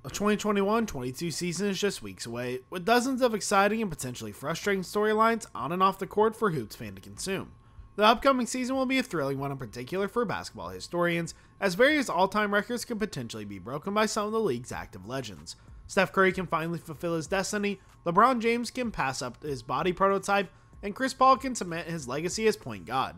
The 2021-22 season is just weeks away, with dozens of exciting and potentially frustrating storylines on and off the court for hoops fans to consume. The upcoming season will be a thrilling one in particular for basketball historians, as various all-time records could potentially be broken by some of the league's active legends. Steph Curry can finally fulfill his destiny, LeBron James can pass up his body prototype, and Chris Paul can cement his legacy as point guard.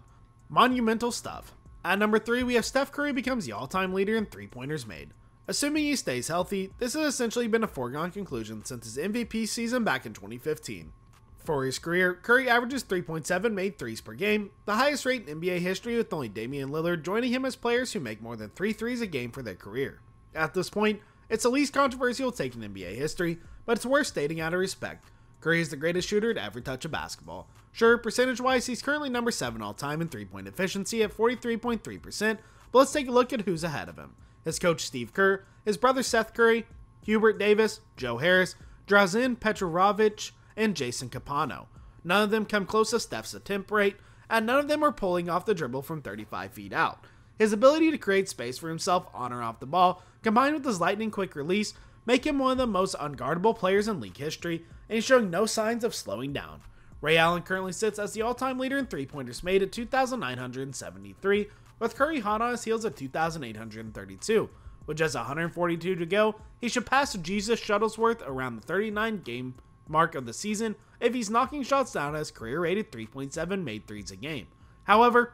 Monumental stuff. At number 3, we have Steph Curry becomes the all-time leader in three-pointers made. Assuming he stays healthy, this has essentially been a foregone conclusion since his MVP season back in 2015. For his career, Curry averages 3.7 made threes per game, the highest rate in NBA history, with only Damian Lillard joining him as players who make more than 3 threes a game for their career. At this point, it's the least controversial take in NBA history, but it's worth stating out of respect. Curry is the greatest shooter to ever touch a basketball. Sure, percentage-wise, he's currently number 7 all-time in three-point efficiency at 43.3%, but let's take a look at who's ahead of him. His coach Steve Kerr, his brother Seth Curry, Hubert Davis, Joe Harris, Drazen Petrovic, and Jason Capano. None of them come close to Steph's attempt rate, and none of them are pulling off the dribble from 35 feet out. His ability to create space for himself on or off the ball, combined with his lightning quick release, make him one of the most unguardable players in league history, and he's showing no signs of slowing down. Ray Allen currently sits as the all-time leader in three-pointers made at 2,973, with Curry hot on his heels at 2,832. With just 142 to go, he should pass Jesus Shuttlesworth around the 39-game mark of the season if he's knocking shots down at his career-rated 3.7 made threes a game. However,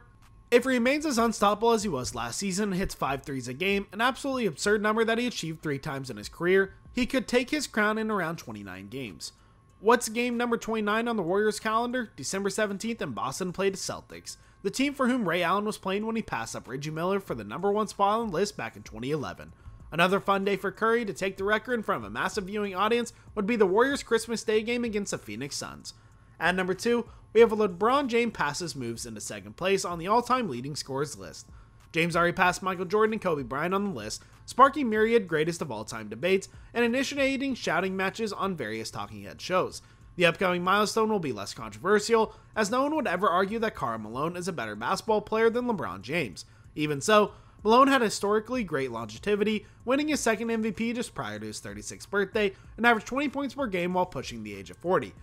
if he remains as unstoppable as he was last season and hits 5 threes a game, an absolutely absurd number that he achieved 3 times in his career, he could take his crown in around 29 games. What's game number 29 on the Warriors calendar? December 17th, and Boston played the Celtics, the team for whom Ray Allen was playing when he passed up Reggie Miller for the number 1 spot on the list back in 2011. Another fun day for Curry to take the record in front of a massive viewing audience would be the Warriors' Christmas Day game against the Phoenix Suns. At number 2, we have LeBron James passes moves into second place on the all-time leading scorers list. James already passed Michael Jordan and Kobe Bryant on the list, sparking myriad greatest of all-time debates and initiating shouting matches on various talking head shows. The upcoming milestone will be less controversial, as no one would ever argue that Karl Malone is a better basketball player than LeBron James. Even so, Malone had historically great longevity, winning his second MVP just prior to his 36th birthday and averaged 20 points per game while pushing the age of 40.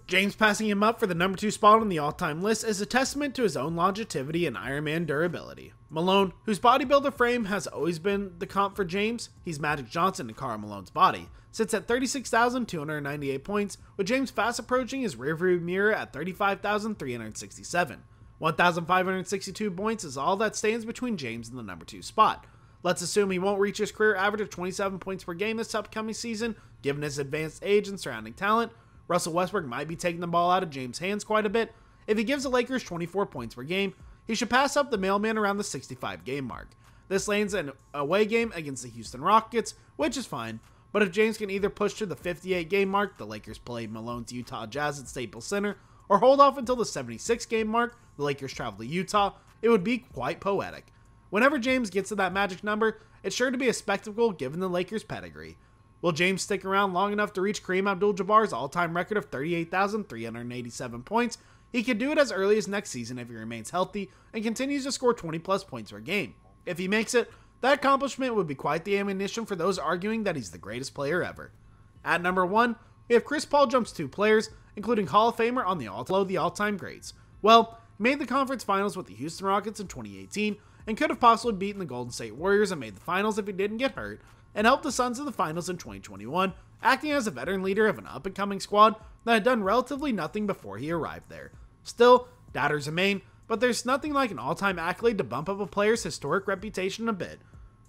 James passing him up for the number 2 spot on the all-time list is a testament to his own longevity and Ironman durability. Malone, whose bodybuilder frame has always been the comp for James, he's Magic Johnson in Karl Malone's body, sits at 36,298 points, with James fast approaching his rearview mirror at 35,367. 1,562 points is all that stands between James and the number 2 spot. Let's assume he won't reach his career average of 27 points per game this upcoming season, given his advanced age and surrounding talent. Russell Westbrook might be taking the ball out of James' hands quite a bit. If he gives the Lakers 24 points per game, he should pass up the mailman around the 65 game mark. This lands an away game against the Houston Rockets, which is fine, but if James can either push to the 58 game mark, the Lakers play Malone's Utah Jazz at Staples Center, or hold off until the 76 game mark, the Lakers travel to Utah, it would be quite poetic. Whenever James gets to that magic number, it's sure to be a spectacle given the Lakers' pedigree. Will James stick around long enough to reach Kareem Abdul-Jabbar's all-time record of 38,387 points? He could do it as early as next season if he remains healthy and continues to score 20-plus points per game. If he makes it, that accomplishment would be quite the ammunition for those arguing that he's the greatest player ever. At number 1, we have Chris Paul jumps 2 players, including Hall of Famer on the all-time greats. Well, he made the conference finals with the Houston Rockets in 2018 and could have possibly beaten the Golden State Warriors and made the finals if he didn't get hurt, and helped the Suns to the finals in 2021, acting as a veteran leader of an up-and-coming squad that had done relatively nothing before he arrived there. Still, doubters remain, but there's nothing like an all-time accolade to bump up a player's historic reputation a bit.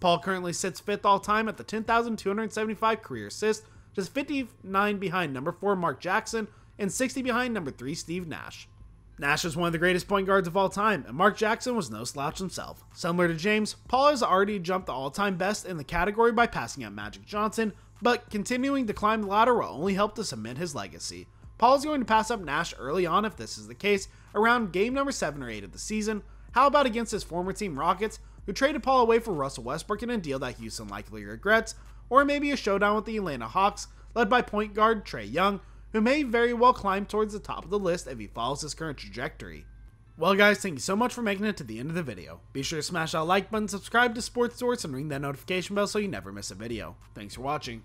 Paul currently sits 5th all-time at the 10,275 career assists, just 59 behind number 4 Mark Jackson, and 60 behind number 3 Steve Nash. Nash is one of the greatest point guards of all time, and Mark Jackson was no slouch himself. Similar to James, Paul has already jumped the all-time best in the category by passing out Magic Johnson, but continuing to climb the ladder will only help to cement his legacy. Paul is going to pass up Nash early on if this is the case, around game number 7 or 8 of the season. How about against his former team Rockets, who traded Paul away for Russell Westbrook in a deal that Houston likely regrets, or maybe a showdown with the Atlanta Hawks, led by point guard Trae Young, who may very well climb towards the top of the list if he follows his current trajectory. Well guys, thank you so much for making it to the end of the video. Be sure to smash that like button, subscribe to Sports Source, and ring that notification bell so you never miss a video. Thanks for watching.